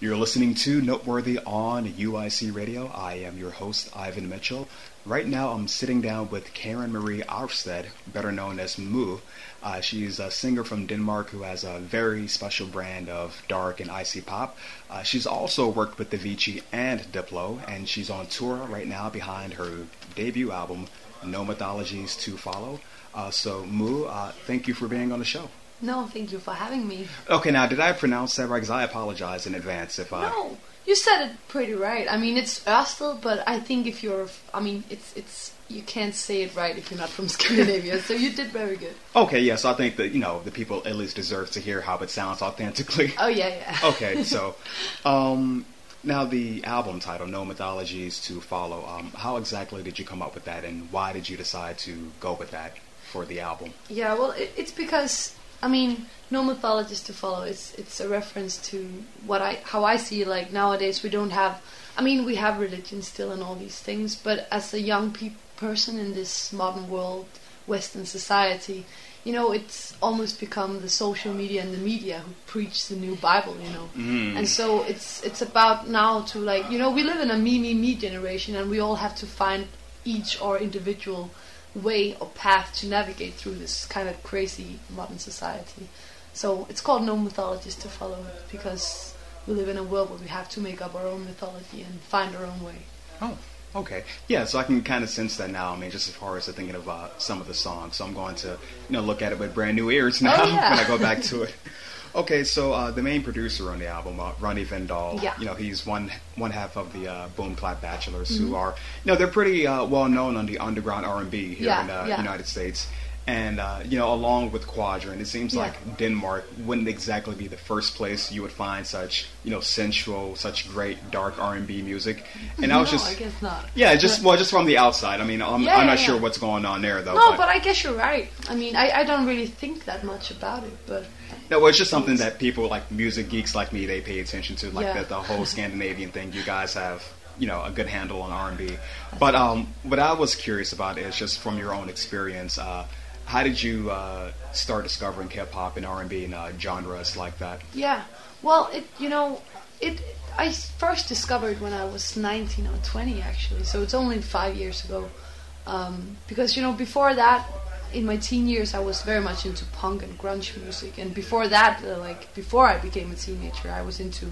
You're listening to Noteworthy on UIC Radio. I am your host, Ivan Mitchell. Right now, I'm sitting down with Karen Marie Arfsted, better known as Moo. She's a singer from Denmark who has a very special brand of dark and icy pop. She's also worked with Avicii and Diplo, and she's on tour right now behind her debut album, No Mythologies To Follow. So, Moo, thank you for being on the show. No, thank you for having me. Okay, now, did I pronounce that right? Because I apologize in advance if I... No, you said it pretty right. I mean, it's Ørsted, but I think if you're... I mean, it's you can't say it right if you're not from Scandinavia, so you did very good. Okay, yeah, so I think that, the people at least deserve to hear how it sounds authentically. Oh, yeah. Okay, so... now, the album title, No Mythologies To Follow, how exactly did you come up with that, and why did you decide to go with that for the album? Yeah, well, it's because... I mean, No Mythologies To Follow. It's a reference to how I see it. Like nowadays, we don't have. I mean, we have religion still and all these things, but as a young person in this modern world, Western society, it's almost become the social media and the media who preach the new Bible. And so it's about now to we live in a me generation, and we all have to find each our individual way or path to navigate through this kind of crazy modern society. So it's called No Mythologies To Follow because we live in a world where we have to make up our own mythology and find our own way. Oh, okay. Yeah, so I can kind of sense that now. I mean, just as far as thinking of some of the songs. So I'm going to look at it with brand new ears now when I go back to it. Okay, so the main producer on the album, Ronni Vindahl, he's one half of the Boom Clap Bachelors, who are, they're pretty well known on the underground R&B here in the United States. And, along with Quadrant, it seems like Denmark wouldn't exactly be the first place you would find such, sensual, such great dark R&B music. And I guess not. Yeah, just from the outside. I mean, I'm not sure what's going on there, though. No, but I guess you're right. I mean, I don't really think that much about it, but... No, well, it's just something that people, like music geeks like me, they pay attention to, like the whole Scandinavian thing. You guys have, a good handle on R&B. But what I was curious about is just from your own experience, how did you start discovering hip-hop and R&B and genres like that? Yeah, well, I first discovered when I was 19 or 20, actually, so it's only 5 years ago. Because, before that, in my teen years, I was very much into punk and grunge music, and before that, before I became a teenager, I was into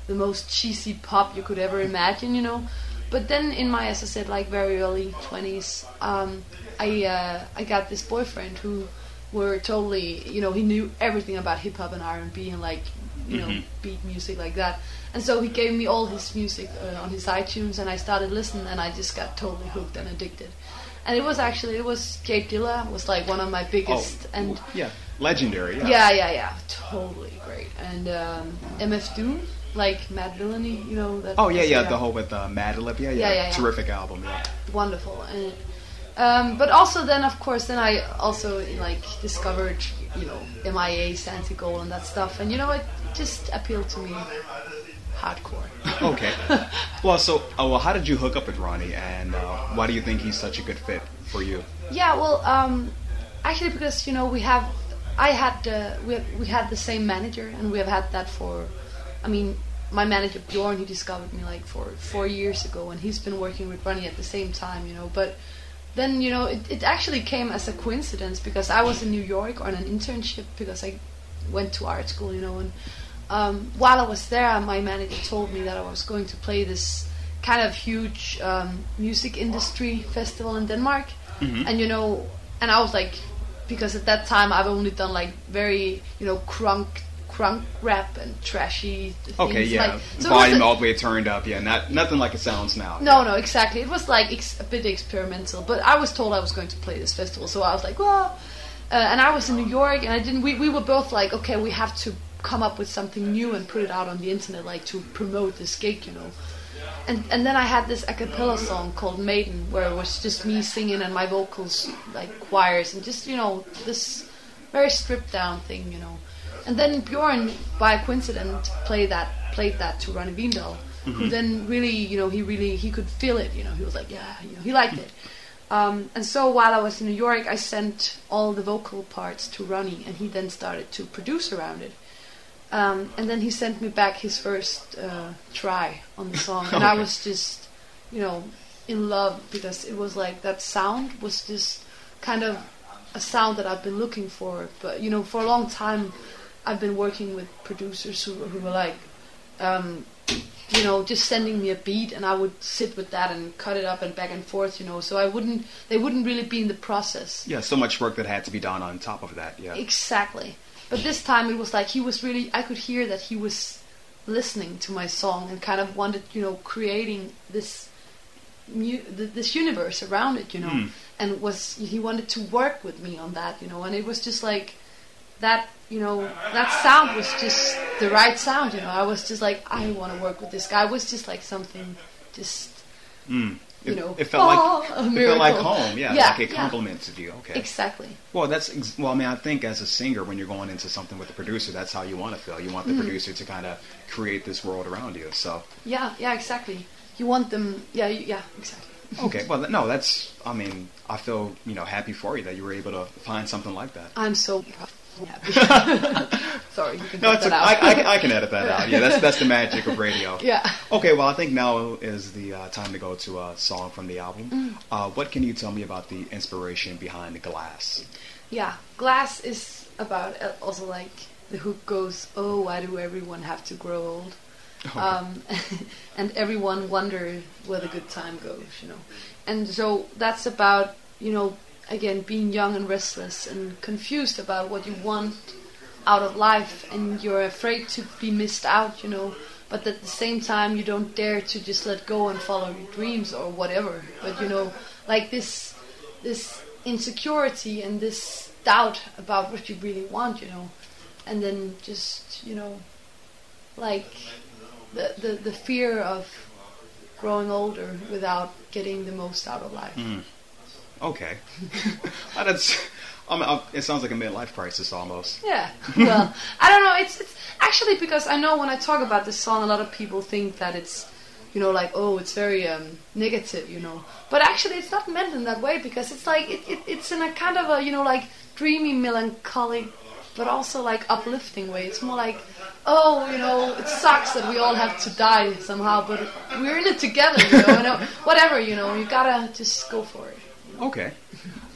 the most cheesy pop you could ever imagine, But then in my, as I said, very early 20s, I got this boyfriend who were totally, he knew everything about hip hop and R&B and beat music like that. And so he gave me all his music on his iTunes, and I started listening, and I just got totally hooked and addicted. And it was Jay Dilla was one of my biggest legendary. Yeah, totally great. And MF Doom, Mad Villainy, that. Oh yeah, the whole with Mad Lib, yeah, terrific album, yeah. Wonderful. And but also then, of course, I also discovered MIA, Santigold, and that stuff, and it just appealed to me. Hardcore. Okay. Well, so how did you hook up with Ronni, and why do you think he's such a good fit for you? Yeah, well, actually, because we had the same manager, and we have had that for. I mean, my manager Bjorn, he discovered me for 4 years ago, and he's been working with Ronni at the same time, But then it actually came as a coincidence because I was in New York on an internship because I went to art school, and. While I was there, my manager told me that I was going to play this kind of huge music industry festival in Denmark, and and I was because at that time I've only done very crunk rap and trashy things. Okay, yeah, so volume all the way turned up, nothing like it sounds now. No, exactly. It was a bit experimental, but I was told I was going to play this festival, so I was well, and I was in New York, and I didn't. We were both okay, we have to come up with something new and put it out on the internet to promote this gig, and then I had this a cappella song called Maiden, where it was just me singing and my vocals choirs and just this very stripped down thing, and then Bjorn by coincidence played that to Ronni Vindahl, who then really he could feel it, he was he liked it. And so while I was in New York, I sent all the vocal parts to Ronni, and he then started to produce around it. And then he sent me back his first try on the song, and I was just, in love, because it was like that sound was just kind of a sound that I've been looking for. But for a long time, I've been working with producers who were like, just sending me a beat, and I would sit with that and cut it up and back and forth, so they wouldn't really be in the process. Yeah, so much work that had to be done on top of that. Yeah, exactly. But this time it was like he was really, I could hear that he was listening to my song and kind of wanted, creating this universe around it, and he wanted to work with me on that, and it was just like that, that sound was just the right sound, I was just like, I want to work with this guy. It was just like something, just, It felt like home, like it complimented you. Okay, exactly. Well, I think as a singer, when you're going into something with the producer, that's how you want to feel. You want the producer to kind of create this world around you. So yeah, exactly. You want them, exactly. Okay, well, no, that's. I mean, I feel happy for you that you were able to find something like that. I'm so happy. Sorry, you can cut that out. I can edit that out. Yeah, that's the magic of radio. Yeah. Okay, well, I think now is the time to go to a song from the album. What can you tell me about the inspiration behind Glass? Yeah, Glass is about also like the hook goes, oh, why do everyone have to grow old? Okay. And everyone wonder where the good time goes, And so that's about, again, being young and restless and confused about what you want out of life, and you're afraid to be missed out, but at the same time you don't dare to just let go and follow your dreams or whatever. But like this insecurity and this doubt about what you really want, and then just like the fear of growing older without getting the most out of life. Okay. It sounds like a midlife crisis almost. Yeah. Well, I don't know. It's actually, because I know when I talk about this song, a lot of people think that it's, like, oh, it's very negative, But actually, it's not meant in that way, because it's like it's in a kind of a like dreamy, melancholic, but also like uplifting way. It's more like, oh, it sucks that we all have to die somehow, but we're in it together, whatever, you gotta just go for it. Okay.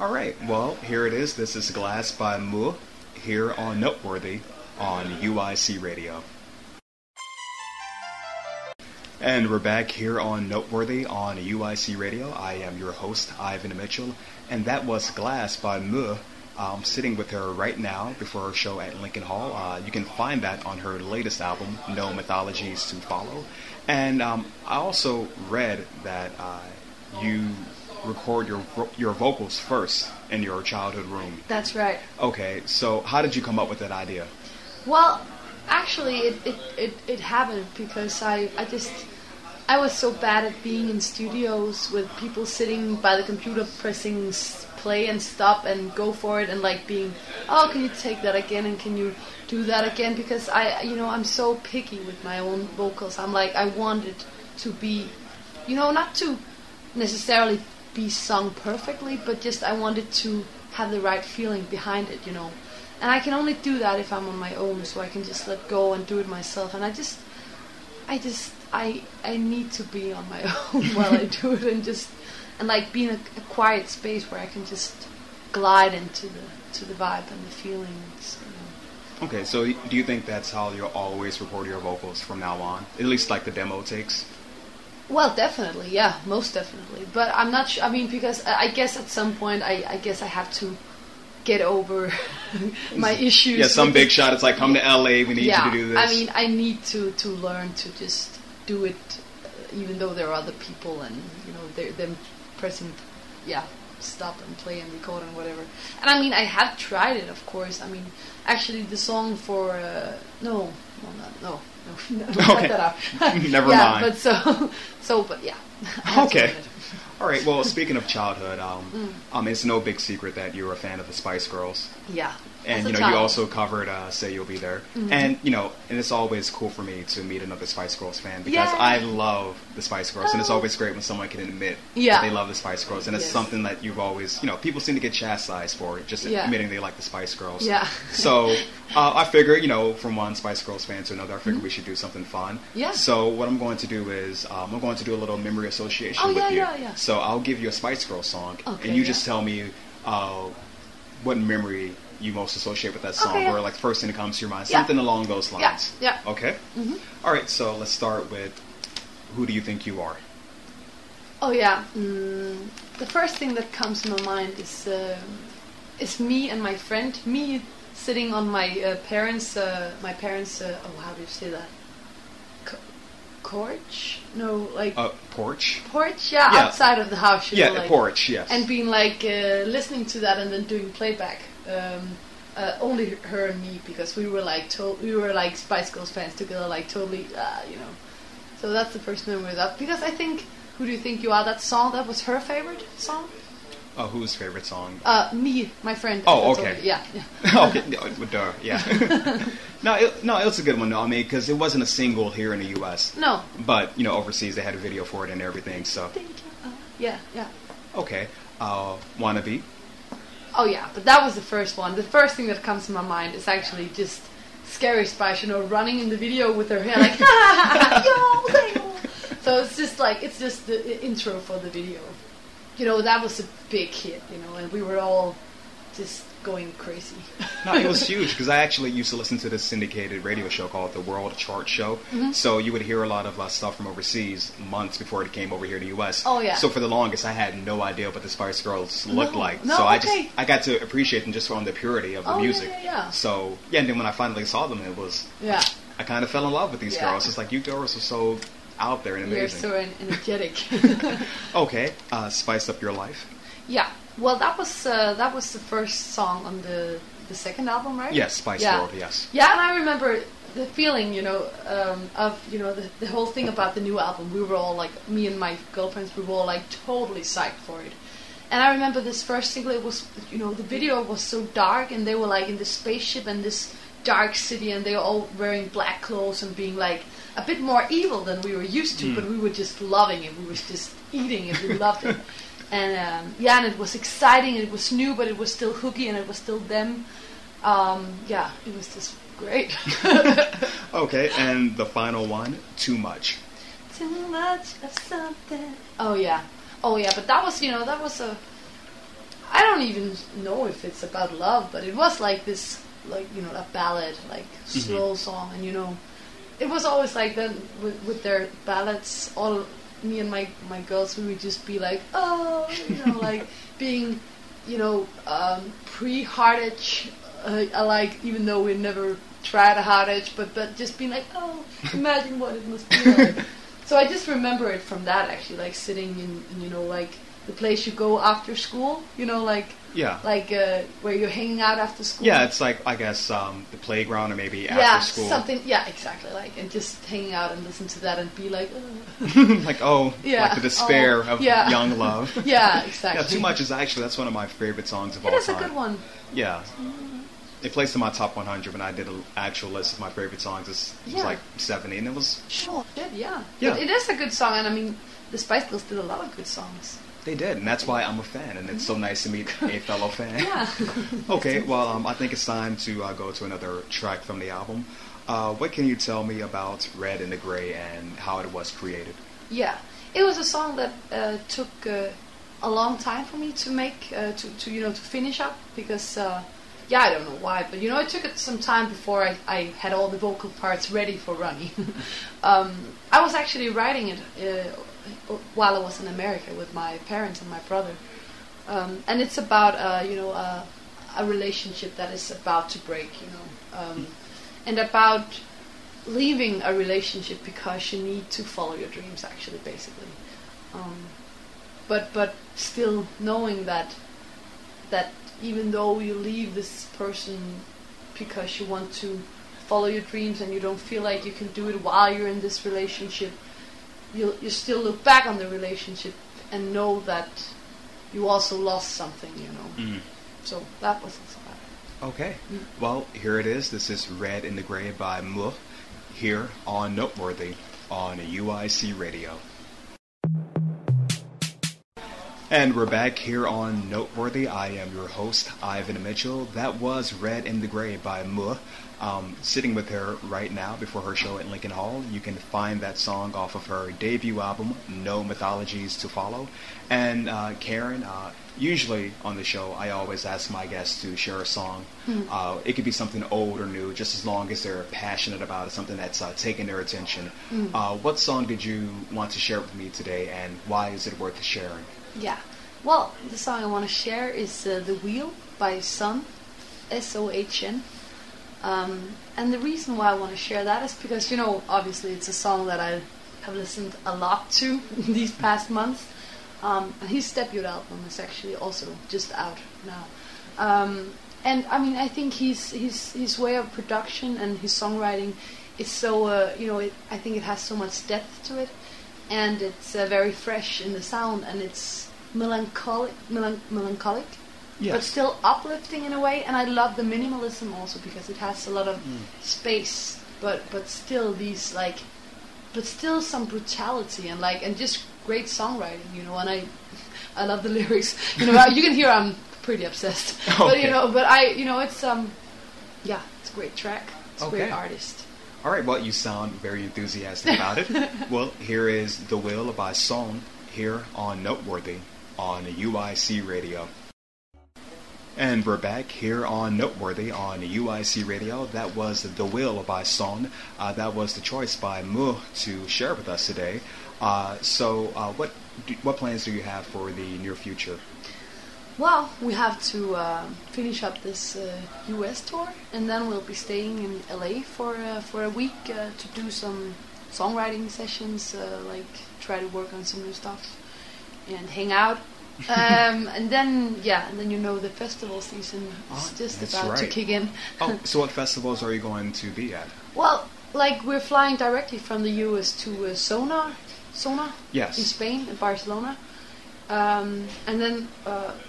All right. Well, here it is. This is Glass by Mu, here on Noteworthy on UIC Radio. And we're back here on Noteworthy on UIC Radio. I am your host, Ivan Mitchell, and that was Glass by Mu. I'm sitting with her right now before her show at Lincoln Hall. You can find that on her latest album, No Mythologies To Follow. And I also read that you record your vocals first in your childhood room. That's right. Okay, so how did you come up with that idea? Well, actually, it happened because I was so bad at being in studios with people sitting by the computer pressing play and stop and go for it, and like being, oh, can you take that again and can you do that again? Because I'm so picky with my own vocals. I'm like, I want it to be, not to necessarily be sung perfectly, but just I wanted to have the right feeling behind it, And I can only do that if I'm on my own, so I can just let go and do it myself. And I need to be on my own while I do it, and like be in a quiet space where I can just glide into the vibe and the feelings. Okay, so do you think that's how you'll always record your vocals from now on? At least like the demo takes? Well, definitely, yeah, most definitely. But I'm not sure, because I guess at some point, I guess I have to get over my issues. Yeah, some big shot, it's like, come to LA, we need you to do this. I need to learn to just do it, even though there are other people and, they're pressing, stop and play and record and whatever. And I have tried it, of course. Actually, the song for, no. Cut that out. Never mind. But yeah. Okay. All right. Well, speaking of childhood, it's no big secret that you're a fan of the Spice Girls. Yeah. And, you also covered Say You'll Be There. Mm-hmm. And, and it's always cool for me to meet another Spice Girls fan because I love the Spice Girls. And it's always great when someone can admit that they love the Spice Girls. And it's something that you've always, people seem to get chastised for just admitting they like the Spice Girls. Yeah. So I figure, from one Spice Girls fan to another, I figure we should do something fun. Yeah. So what I'm going to do is I'm going to do a little memory association with you. Yeah. So I'll give you a Spice Girls song. Okay, and you just tell me what memory you most associate with that song, or like the first thing that comes to your mind, something along those lines. Yeah. Okay. Mm-hmm. All right. So let's start with Who Do You Think You Are? Oh yeah. The first thing that comes to my mind is me and my friend. Me sitting on my parents. How do you say that? Porch? No, like porch. Porch, outside of the house. Porch. Yes. And being like listening to that and then doing playback. Only her and me, because we were like Spice Girls fans together, like totally, So that's the first memory of that. Because I think Who Do You Think You Are? That song, that was her favorite song. Whose favorite song? Me, my friend. Oh, okay. Yeah. Okay, duh, yeah. No, it was a good one though. I mean, because it wasn't a single here in the U.S. No. But overseas they had a video for it and everything. So. Yeah. Okay. Wannabe. Oh yeah, but that was the first one. The first thing that comes to my mind is actually just Scary Spice, running in the video with her hair like, yo. So it's just the intro for the video. That was a big hit, and we were all just going crazy. No, it was huge because I actually used to listen to this syndicated radio show called The World Chart Show. Mm-hmm. So you would hear a lot of stuff from overseas months before it came over here to the U.S. Oh yeah. So for the longest, I had no idea what the Spice Girls looked like. So I got to appreciate them just from the purity of the music. Yeah. So and then when I finally saw them, it was I kind of fell in love with these girls. It's like you girls are so out there and amazing. You're so energetic. Okay, Spice Up Your Life. Yeah. Well, that was the first song on the second album, right? Yes, Spice World, yes. Yeah, and I remember the feeling, of the whole thing about the new album. We were all like, me and my girlfriends, we were all like totally psyched for it. And I remember this first single. It was, the video was so dark, and they were like in this spaceship and this dark city, and they were all wearing black clothes and being like a bit more evil than we were used to. But we were just loving it. We were just eating it. We loved it. And and it was exciting, and it was new, but it was still hooky, and it was still them. It was just great. Okay, and the final one, Too Much. Too much of something. Oh yeah, but that was, I don't even know if it's about love, but it was like this, like, a ballad, like slow song, and it was always like that with their ballads, all. Me and my girls, we would just be like, like being, pre-hard edge, like, even though we never tried a hard edge, but just being like, imagine what it must be like. So I just remember it from that, actually, like sitting in, like the place you go after school, like where you're hanging out after school. Yeah, it's like, I guess, the playground or maybe after school. Something, exactly, like, and just hanging out and listen to that and be like, like the despair of young love. Yeah, exactly. Yeah, Too Much is actually, that's one of my favorite songs of all time. It is a good one. Yeah. It placed in my top 100 when I did an actual list of my favorite songs. It was like 70, and it was... Sure, yeah. But it is a good song, and I mean, the Spice Girls did a lot of good songs. They did, and that's why I'm a fan, and it's so nice to meet a fellow fan. Yeah. Okay, well, I think it's time to go to another track from the album. What can you tell me about Red and the Gray and how it was created? Yeah, it was a song that took a long time for me to make, to finish up, because, I don't know why, but, it took some time before I had all the vocal parts ready for Ronni. I was actually writing it while I was in America with my parents and my brother, and it's about a relationship that is about to break, and about leaving a relationship because you need to follow your dreams, actually, basically, but still knowing that even though you leave this person because you want to follow your dreams and you don't feel like you can do it while you're in this relationship, you still look back on the relationship and know that you also lost something, So that was also bad. Okay. Well, here it is. This is Red in the Gray by Mythologies here on Noteworthy on UIC Radio. And we're back here on Noteworthy. I am your host, Ivan Mitchell. That was Red in the Gray by Mythologies. Sitting with her right now before her show at Lincoln Hall. You can find that song off of her debut album, No Mythologies To Follow. And Karen, usually on the show, I always ask my guests to share a song. It could be something old or new, just as long as they're passionate about it, something that's taking their attention. What song did you want to share with me today, and why is it worth sharing? Yeah. Well, the song I want to share is The Wheel by SOHN, SOHN. And the reason why I want to share that is because, you know, obviously it's a song that I have listened a lot to these past months. And his debut album is actually also just out now. And I mean, I think his way of production and his songwriting is so, I think it has so much depth to it. And it's very fresh in the sound, and it's melancholic. Yes. But still uplifting in a way, and I love the minimalism also because it has a lot of space, but still these but still some brutality and just great songwriting, you know. And I love the lyrics, you know. You can hear I'm pretty obsessed, okay. but it's it's a great track, it's a great artist. All right, well, you sound very enthusiastic about it. Well, here is The Will by SOHN here on Noteworthy on UIC Radio. And we're back here on Noteworthy on UIC Radio. That was The Will by SOHN. That was the choice by Mythologies to share with us today. So what plans do you have for the near future? Well, we have to finish up this US tour, and then we'll be staying in LA for a week to do some songwriting sessions, try to work on some new stuff and hang out. And then the festival season is just about to kick in. So what festivals are you going to be at? Well, we're flying directly from the US to SOHN, yes, in Spain, in Barcelona. And then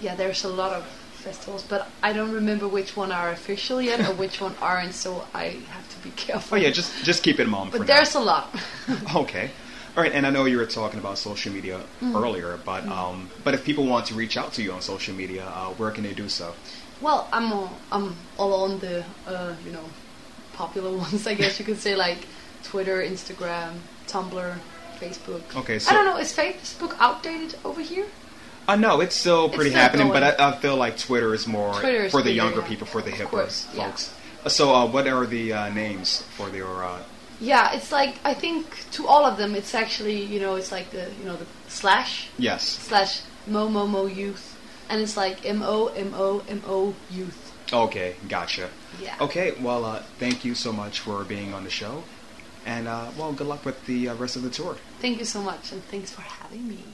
there's a lot of festivals, but I don't remember which one are official yet or which one aren't, so I have to be careful. Oh yeah, just keep it in mind. But there's a lot. Okay. All right, and I know you were talking about social media earlier, but if people want to reach out to you on social media, where can they do so? Well, I'm all on the popular ones, I guess you could say, like Twitter, Instagram, Tumblr, Facebook. Okay, so I don't know, is Facebook outdated over here? No, it's still pretty happening, but I feel like Twitter is more for the younger people, for the hipper folks. Yeah. So what are the names for your... Yeah, it's I think to all of them, it's actually, it's like the slash. Yes. Slash mo youth. And it's like mo youth. Okay, gotcha. Yeah. Okay, well, thank you so much for being on the show. And, good luck with the rest of the tour. Thank you so much, and thanks for having me.